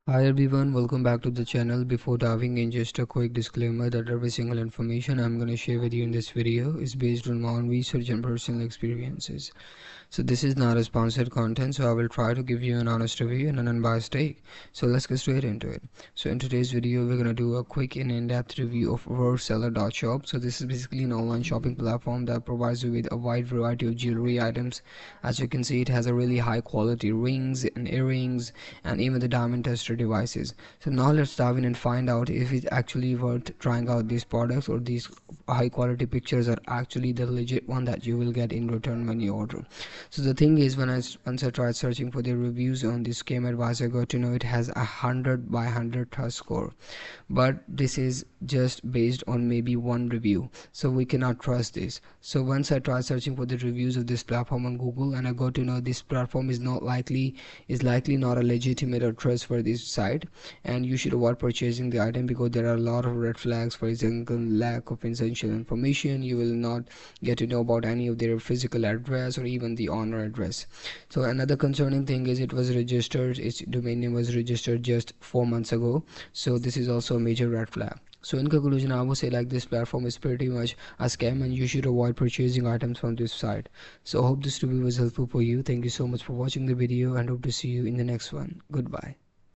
Hi everyone, welcome back to the channel. Before diving in, just a quick disclaimer that every single information I'm going to share with you in this video is based on my own research and personal experiences. So this is not a sponsored content, so I will try to give you an honest review and an unbiased take. So let's get straight into it. So in today's video, we're going to do a quick and in-depth review of Worldresellers.shop. So this is basically an online shopping platform that provides you with a wide variety of jewelry items. As you can see, it has a really high quality rings and earrings and even the diamond tester devices. So now let's dive in and find out if it's actually worth trying out these products, or these high quality pictures are actually the legit one that you will get in return when you order. So the thing is, once I tried searching for the reviews on this Scam Advisor, I got to know it has 100/100 trust score, but this is just based on maybe one review, so we cannot trust this. So once I tried searching for the reviews of this platform on Google, and I got to know this platform is likely not a legitimate or trustworthy site, and you should avoid purchasing the item because there are a lot of red flags. For example, lack of essential information. You will not get to know about any of their physical address or even the owner address. So another concerning thing is its domain name was registered just 4 months ago. So this is also a major red flag. So in conclusion, I would say like this platform is pretty much a scam and you should avoid purchasing items from this site. So I hope this review was helpful for you. Thank you so much for watching the video and hope to see you in the next one. Goodbye.